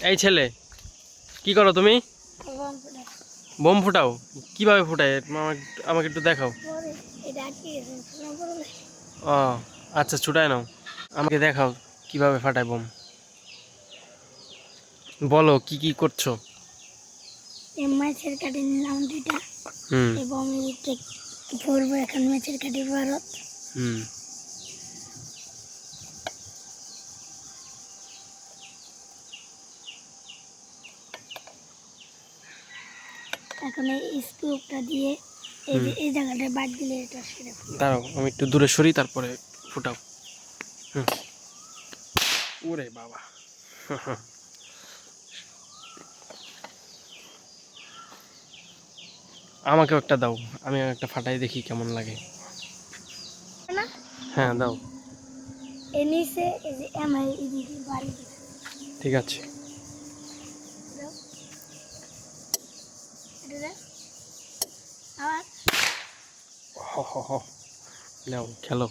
এই ছেলে, কি করো তুমি? বম ফুটাই। বোম ফুটাও? কিভাবে ফুটায় আমাকে একটু দেখাও। পরে এটা আটকে গেছে, শোনা পড়বে। ও আচ্ছা, ছুটায় নাও, আমাকে দেখাও কিভাবে ফাটায় বোম। বলো কি কি করছো। এই মাছের কাঠি নিলাম দুইটা, হুম এবং এইটা ভরবো এখন মাছের কাঠি ভারত। হুম এখন এই স্ক্রুপটা দিয়ে এই যে এই জায়গাটা বাদ দিলে এটা সেরে ফেলবে। দাঁড়াও, আমি একটু দূরে সরি, তারপরে ফুটাও। হুম। ওরে বাবা। আমাকেও একটা দাও, আমি একটা ফাটাই দেখি কেমন লাগে। না, হ্যাঁ দাও। এর নিচে এই যে এমআই এদিকে বাড়ি দিতে ঠিক আছে। দাও, এটা দাও, আবার হ হ হ, নাও খেলো।